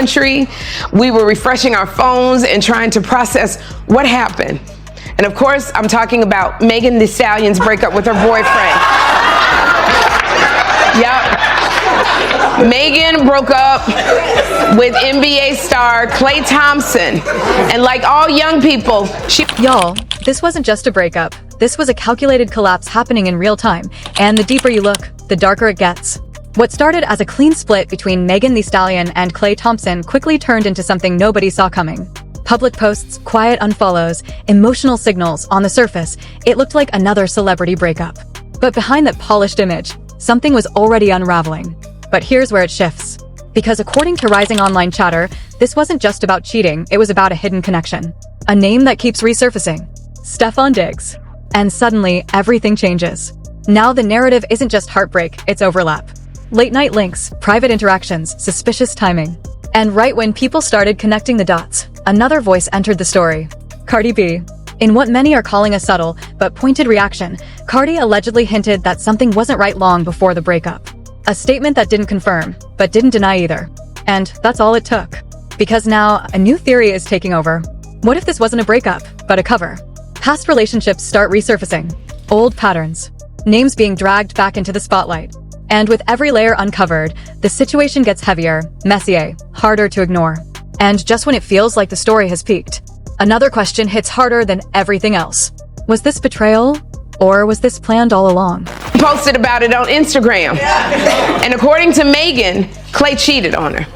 country. We were refreshing our phones and trying to process what happened. And of course, I'm talking about Megan Thee Stallion's breakup with her boyfriend. Yep. Megan broke up with NBA star Klay Thompson. And like all young people, Y'all, this wasn't just a breakup. This was a calculated collapse happening in real time. And the deeper you look, the darker it gets. What started as a clean split between Megan Thee Stallion and Klay Thompson quickly turned into something nobody saw coming. Public posts, quiet unfollows, emotional signals. On the surface, it looked like another celebrity breakup. But behind that polished image, something was already unraveling. But here's where it shifts. Because according to rising online chatter, this wasn't just about cheating, it was about a hidden connection. A name that keeps resurfacing. Stefon Diggs. And suddenly, everything changes. Now the narrative isn't just heartbreak, it's overlap. Late-night links, private interactions, suspicious timing. And right when people started connecting the dots, another voice entered the story. Cardi B. In what many are calling a subtle, but pointed reaction, Cardi allegedly hinted that something wasn't right long before the breakup. A statement that didn't confirm, but didn't deny either. And that's all it took. Because now, a new theory is taking over. What if this wasn't a breakup, but a cover? Past relationships start resurfacing. Old patterns. Names being dragged back into the spotlight. And with every layer uncovered, the situation gets heavier, messier, harder to ignore. And just when it feels like the story has peaked, another question hits harder than everything else. Was this betrayal? Or was this planned all along? Posted about it on Instagram. And according to Megan, Klay cheated on her.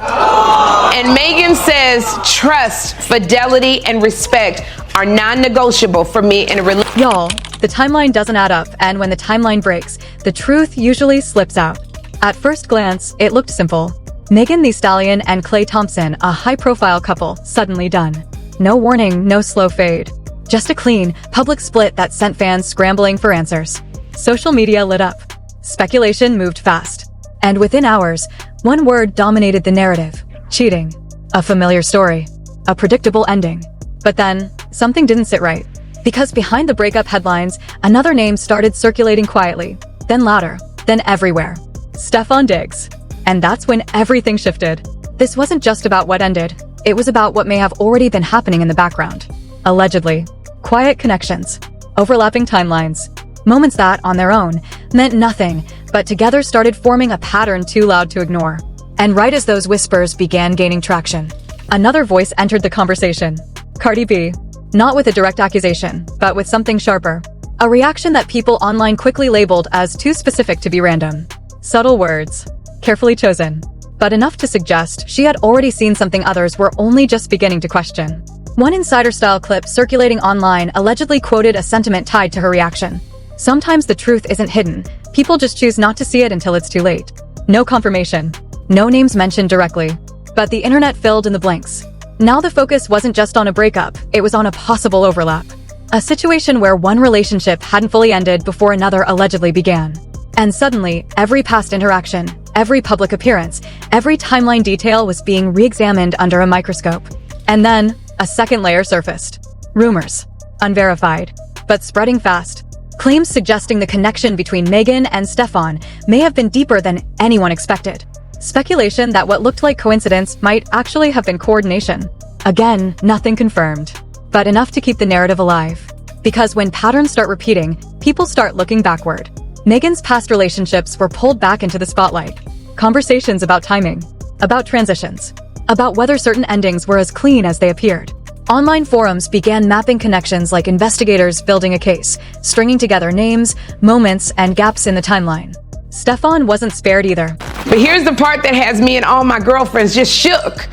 And Megan says trust, fidelity, and respect are non-negotiable for me in a relationship. Y'all, the timeline doesn't add up, and when the timeline breaks, the truth usually slips out. At first glance, it looked simple. Megan Thee Stallion and Klay Thompson, a high-profile couple, suddenly done. No warning, no slow fade. Just a clean, public split that sent fans scrambling for answers. Social media lit up. Speculation moved fast. And within hours, one word dominated the narrative. Cheating. A familiar story. A predictable ending. But then, something didn't sit right. Because behind the breakup headlines, another name started circulating quietly. Then louder. Then everywhere. Stefon Diggs. And that's when everything shifted. This wasn't just about what ended. It was about what may have already been happening in the background. Allegedly. Quiet connections. Overlapping timelines. Moments that, on their own, meant nothing, but together started forming a pattern too loud to ignore. And right as those whispers began gaining traction, another voice entered the conversation. Cardi B. Not with a direct accusation, but with something sharper. A reaction that people online quickly labeled as too specific to be random. Subtle words. Carefully chosen. But enough to suggest she had already seen something others were only just beginning to question. One insider-style clip circulating online allegedly quoted a sentiment tied to her reaction. Sometimes the truth isn't hidden. People just choose not to see it until it's too late. No confirmation. No names mentioned directly. But the internet filled in the blanks. Now the focus wasn't just on a breakup, it was on a possible overlap. A situation where one relationship hadn't fully ended before another allegedly began. And suddenly, every past interaction, every public appearance, every timeline detail was being re-examined under a microscope. And then, a second layer surfaced. Rumors. Unverified. But spreading fast. Claims suggesting the connection between Megan and Stefon may have been deeper than anyone expected. Speculation that what looked like coincidence might actually have been coordination. Again, nothing confirmed. But enough to keep the narrative alive. Because when patterns start repeating, people start looking backward. Megan's past relationships were pulled back into the spotlight. Conversations about timing. About transitions. About whether certain endings were as clean as they appeared. Online forums began mapping connections like investigators building a case, stringing together names, moments, and gaps in the timeline. Stefon wasn't spared either. But here's the part that has me and all my girlfriends just shook.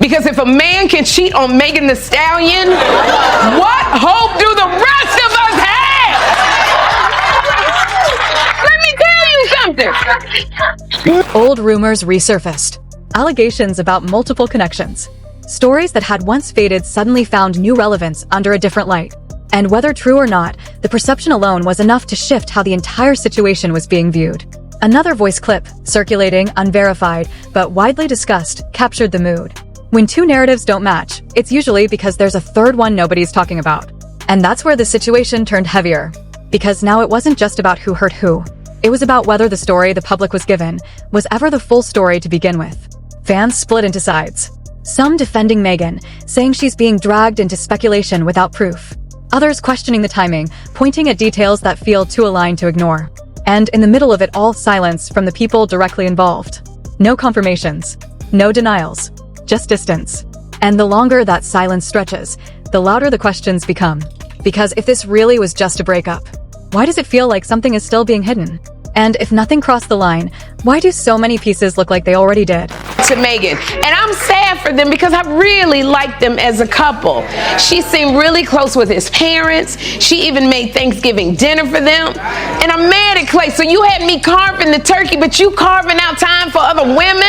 Because if a man can cheat on Megan Thee Stallion, what hope do the rest of us have? Let me tell you something. Old rumors resurfaced. Allegations about multiple connections. Stories that had once faded suddenly found new relevance under a different light. And whether true or not, the perception alone was enough to shift how the entire situation was being viewed. Another voice clip, circulating, unverified, but widely discussed, captured the mood. When two narratives don't match, it's usually because there's a third one nobody's talking about. And that's where the situation turned heavier. Because now it wasn't just about who hurt who. It was about whether the story the public was given was ever the full story to begin with. Fans split into sides. Some defending Megan, saying she's being dragged into speculation without proof. Others questioning the timing, pointing at details that feel too aligned to ignore. And in the middle of it all, silence from the people directly involved. No confirmations. No denials. Just distance. And the longer that silence stretches, the louder the questions become. Because if this really was just a breakup, why does it feel like something is still being hidden? And if nothing crossed the line, why do so many pieces look like they already did? To Megan. And I'm sad for them because I really liked them as a couple. She seemed really close with his parents. She even made Thanksgiving dinner for them. And I'm mad at Clay. So you had me carving the turkey, but you carving out time for other women?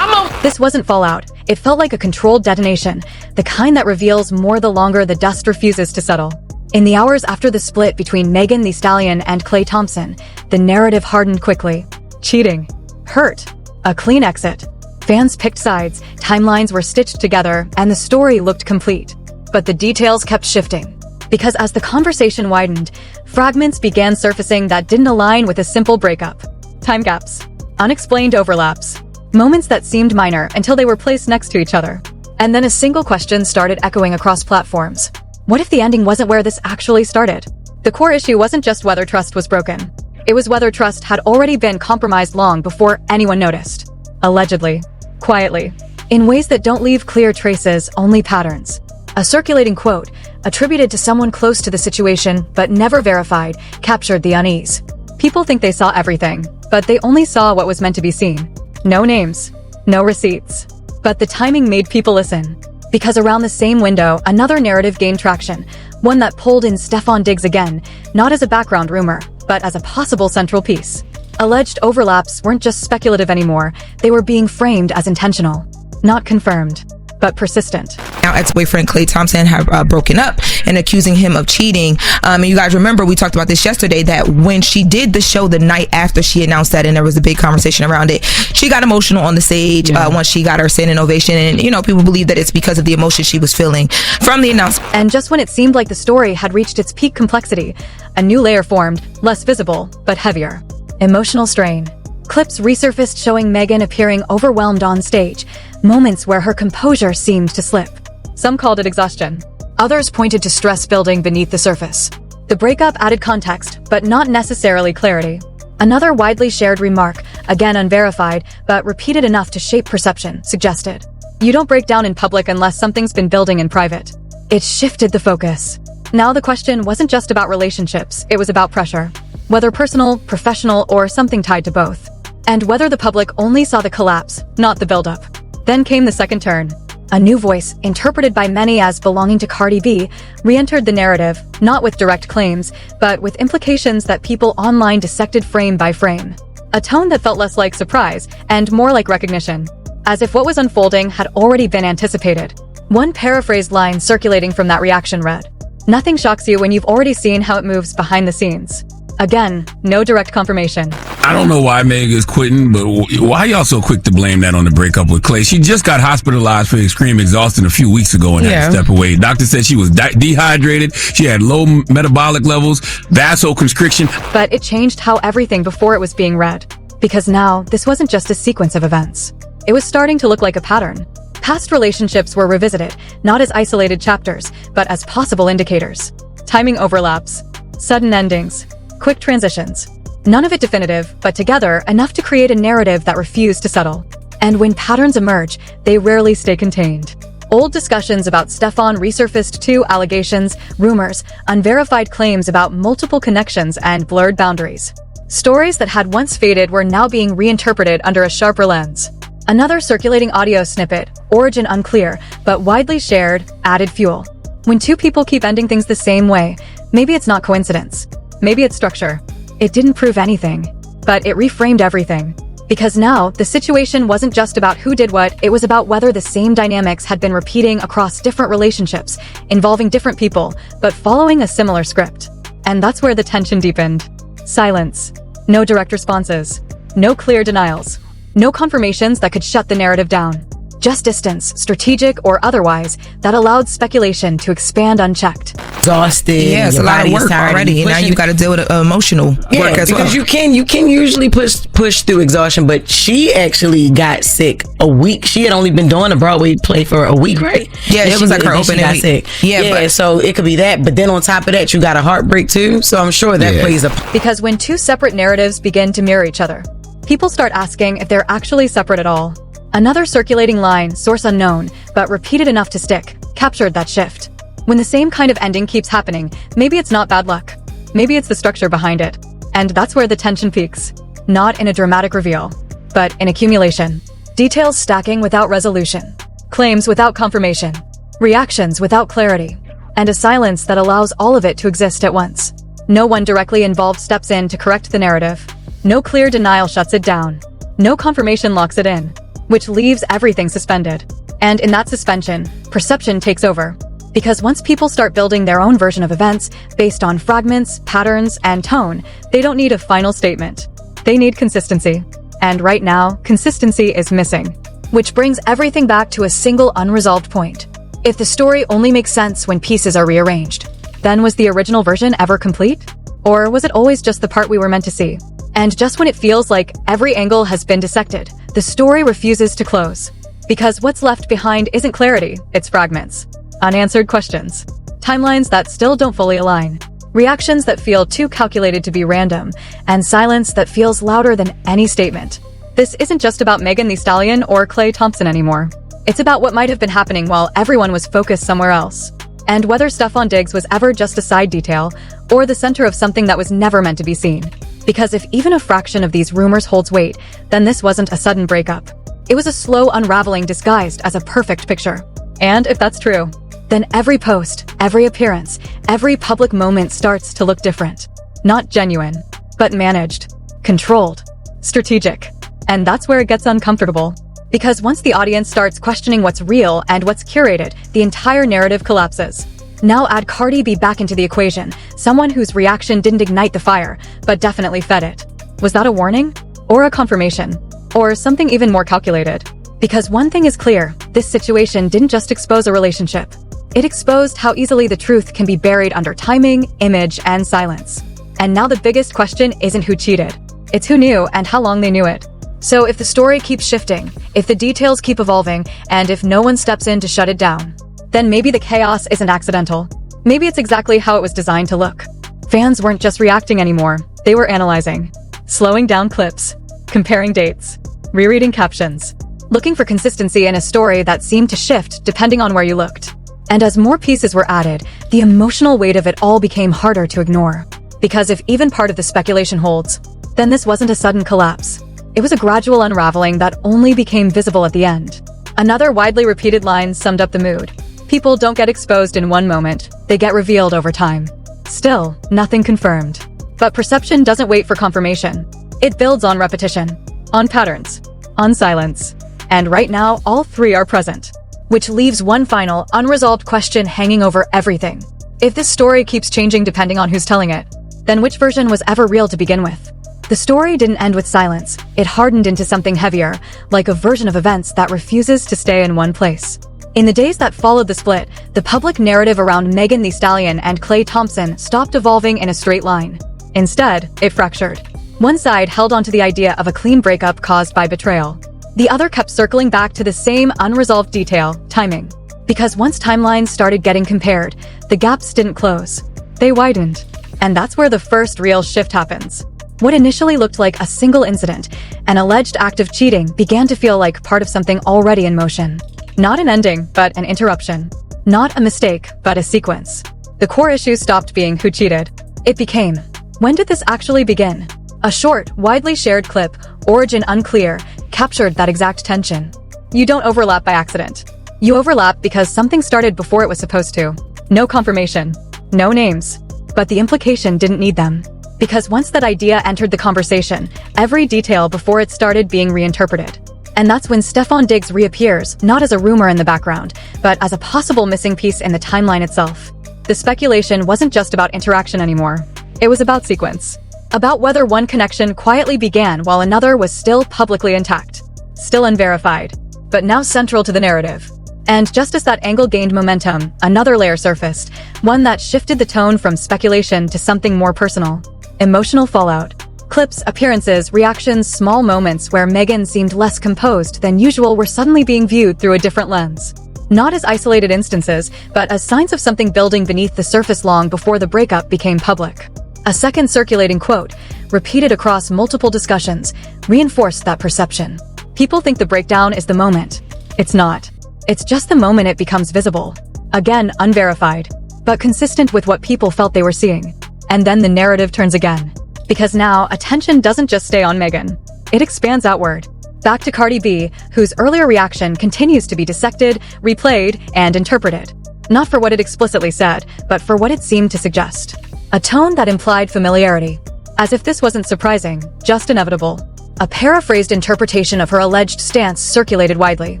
This wasn't fallout. It felt like a controlled detonation, the kind that reveals more the longer the dust refuses to settle. In the hours after the split between Megan Thee Stallion and Klay Thompson, the narrative hardened quickly. Cheating. Hurt. A clean exit. Fans picked sides, timelines were stitched together, and the story looked complete. But the details kept shifting. Because as the conversation widened, fragments began surfacing that didn't align with a simple breakup. Time gaps. Unexplained overlaps. Moments that seemed minor until they were placed next to each other. And then a single question started echoing across platforms. What if the ending wasn't where this actually started? The core issue wasn't just whether trust was broken. It was whether trust had already been compromised long before anyone noticed. Allegedly. Quietly. In ways that don't leave clear traces, only patterns. A circulating quote, attributed to someone close to the situation but never verified, captured the unease. People think they saw everything, but they only saw what was meant to be seen. No names. No receipts. But the timing made people listen. Because around the same window, another narrative gained traction, one that pulled in Stefon Diggs again, not as a background rumor, but as a possible central piece. Alleged overlaps weren't just speculative anymore, they were being framed as intentional. Not confirmed, but persistent. Now, ex-boyfriend Klay Thompson have broken up and accusing him of cheating. And you guys remember, we talked about this yesterday, that when she did the show the night after she announced that, and there was a big conversation around it, she got emotional on the stage once she got her standing ovation. And, people believe that it's because of the emotion she was feeling from the announcement. And just when it seemed like the story had reached its peak complexity, a new layer formed, less visible, but heavier. Emotional strain. Clips resurfaced showing Megan appearing overwhelmed on stage, moments where her composure seemed to slip. Some called it exhaustion. Others pointed to stress building beneath the surface. The breakup added context, but not necessarily clarity. Another widely shared remark, again unverified, but repeated enough to shape perception, suggested, "You don't break down in public unless something's been building in private." It shifted the focus. Now the question wasn't just about relationships, it was about pressure. Whether personal, professional, or something tied to both. And whether the public only saw the collapse, not the buildup. Then came the second turn. A new voice, interpreted by many as belonging to Cardi B, re-entered the narrative, not with direct claims, but with implications that people online dissected frame by frame. A tone that felt less like surprise, and more like recognition. As if what was unfolding had already been anticipated. One paraphrased line circulating from that reaction read, "Nothing shocks you when you've already seen how it moves behind the scenes." Again, no direct confirmation. I don't know why Meg is quitting, but why y'all so quick to blame that on the breakup with Klay? She just got hospitalized for extreme exhaustion a few weeks ago and had to step away. Doctor said she was dehydrated, she had low metabolic levels, vasoconstriction. But it changed how everything before it was being read. Because now, this wasn't just a sequence of events. It was starting to look like a pattern. Past relationships were revisited, not as isolated chapters, but as possible indicators. Timing overlaps, sudden endings, quick transitions. None of it definitive, but together enough to create a narrative that refused to settle. And when patterns emerge, they rarely stay contained. Old discussions about Stefon resurfaced too, allegations, rumors, unverified claims about multiple connections and blurred boundaries. Stories that had once faded were now being reinterpreted under a sharper lens. Another circulating audio snippet, origin unclear, but widely shared, added fuel. When two people keep ending things the same way, maybe it's not coincidence. Maybe it's structure. It didn't prove anything, but it reframed everything. Because now, the situation wasn't just about who did what, it was about whether the same dynamics had been repeating across different relationships, involving different people, but following a similar script. And that's where the tension deepened. Silence. No direct responses. No clear denials. No confirmations that could shut the narrative down. just distance, strategic or otherwise, that allowed speculation to expand unchecked. Exhausted. Yeah, it's a lot of work already. Now you got to deal with emotional work as well. Because you can usually push through exhaustion, but she actually got sick a week. She had only been doing a Broadway play for a week, right? Yeah, it was like her opening week. Sick. Yeah, so it could be that. But then on top of that, you got a heartbreak too. So I'm sure that plays a part. Because when two separate narratives begin to mirror each other, people start asking if they're actually separate at all. Another circulating line, source unknown, but repeated enough to stick, captured that shift. When the same kind of ending keeps happening, maybe it's not bad luck. Maybe it's the structure behind it. And that's where the tension peaks. Not in a dramatic reveal, but in accumulation. Details stacking without resolution. Claims without confirmation. Reactions without clarity. And a silence that allows all of it to exist at once. No one directly involved steps in to correct the narrative. No clear denial shuts it down. No confirmation locks it in, which leaves everything suspended. And in that suspension, perception takes over. Because once people start building their own version of events based on fragments, patterns, and tone, they don't need a final statement. They need consistency. And right now, consistency is missing. Which brings everything back to a single unresolved point. If the story only makes sense when pieces are rearranged, then was the original version ever complete? Or was it always just the part we were meant to see? And just when it feels like every angle has been dissected, the story refuses to close. Because what's left behind isn't clarity, it's fragments. Unanswered questions. Timelines that still don't fully align. Reactions that feel too calculated to be random. And silence that feels louder than any statement. This isn't just about Megan Thee Stallion or Klay Thompson anymore. It's about what might have been happening while everyone was focused somewhere else. And whether Stefon Diggs was ever just a side detail, or the center of something that was never meant to be seen. Because if even a fraction of these rumors holds weight, then this wasn't a sudden breakup. It was a slow unraveling disguised as a perfect picture. And if that's true, then every post, every appearance, every public moment starts to look different. Not genuine, but managed, controlled, strategic. And that's where it gets uncomfortable. Because once the audience starts questioning what's real and what's curated, the entire narrative collapses. Now add Cardi B back into the equation, someone whose reaction didn't ignite the fire, but definitely fed it. Was that a warning? Or a confirmation? Or something even more calculated? Because one thing is clear, this situation didn't just expose a relationship. It exposed how easily the truth can be buried under timing, image, and silence. And now the biggest question isn't who cheated. It's who knew and how long they knew it. So if the story keeps shifting, if the details keep evolving, and if no one steps in to shut it down, then maybe the chaos isn't accidental. Maybe it's exactly how it was designed to look. Fans weren't just reacting anymore, they were analyzing. Slowing down clips, comparing dates, rereading captions, looking for consistency in a story that seemed to shift depending on where you looked. And as more pieces were added, the emotional weight of it all became harder to ignore. Because if even part of the speculation holds, then this wasn't a sudden collapse. It was a gradual unraveling that only became visible at the end. Another widely repeated line summed up the mood. People don't get exposed in one moment, they get revealed over time. Still, nothing confirmed. But perception doesn't wait for confirmation. It builds on repetition, on patterns, on silence. And right now, all three are present. Which leaves one final, unresolved question hanging over everything. If this story keeps changing depending on who's telling it, then which version was ever real to begin with? The story didn't end with silence. It hardened into something heavier, like a version of events that refuses to stay in one place. In the days that followed the split, the public narrative around Megan Thee Stallion and Klay Thompson stopped evolving in a straight line. Instead, it fractured. One side held onto the idea of a clean breakup caused by betrayal. The other kept circling back to the same unresolved detail, timing. Because once timelines started getting compared, the gaps didn't close. They widened. And that's where the first real shift happens. What initially looked like a single incident, an alleged act of cheating, began to feel like part of something already in motion. Not an ending, but an interruption. Not a mistake, but a sequence. The core issue stopped being who cheated. It became, when did this actually begin? A short, widely shared clip, origin unclear, captured that exact tension. You don't overlap by accident. You overlap because something started before it was supposed to. No confirmation. No names. But the implication didn't need them. Because once that idea entered the conversation, every detail before it started being reinterpreted. And that's when Stefon Diggs reappears, not as a rumor in the background, but as a possible missing piece in the timeline itself. The speculation wasn't just about interaction anymore. It was about sequence. About whether one connection quietly began while another was still publicly intact. Still unverified. but now central to the narrative. And just as that angle gained momentum, another layer surfaced, one that shifted the tone from speculation to something more personal. Emotional fallout. Clips, appearances, reactions, small moments where Megan seemed less composed than usual were suddenly being viewed through a different lens. Not as isolated instances, but as signs of something building beneath the surface long before the breakup became public. A second circulating quote, repeated across multiple discussions, reinforced that perception. People think the breakdown is the moment. It's not. It's just the moment it becomes visible. Again, unverified, but consistent with what people felt they were seeing. And then the narrative turns again. Because now, attention doesn't just stay on Megan. It expands outward. Back to Cardi B, whose earlier reaction continues to be dissected, replayed, and interpreted. Not for what it explicitly said, but for what it seemed to suggest. A tone that implied familiarity. As if this wasn't surprising, just inevitable. A paraphrased interpretation of her alleged stance circulated widely.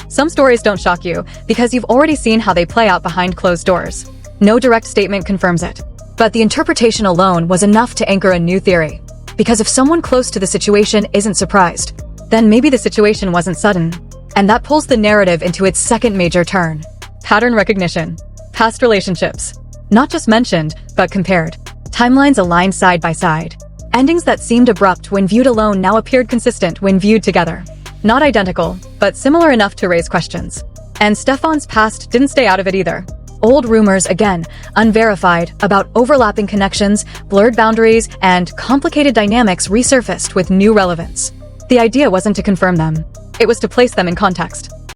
Some stories don't shock you, because you've already seen how they play out behind closed doors. No direct statement confirms it. But the interpretation alone was enough to anchor a new theory. Because if someone close to the situation isn't surprised, then maybe the situation wasn't sudden. And that pulls the narrative into its second major turn. Pattern recognition. Past relationships. Not just mentioned, but compared. Timelines aligned side by side. Endings that seemed abrupt when viewed alone now appeared consistent when viewed together. Not identical, but similar enough to raise questions. And Stefon's past didn't stay out of it either. Old rumors, again, unverified, about overlapping connections, blurred boundaries, and complicated dynamics resurfaced with new relevance. The idea wasn't to confirm them. It was to place them in context.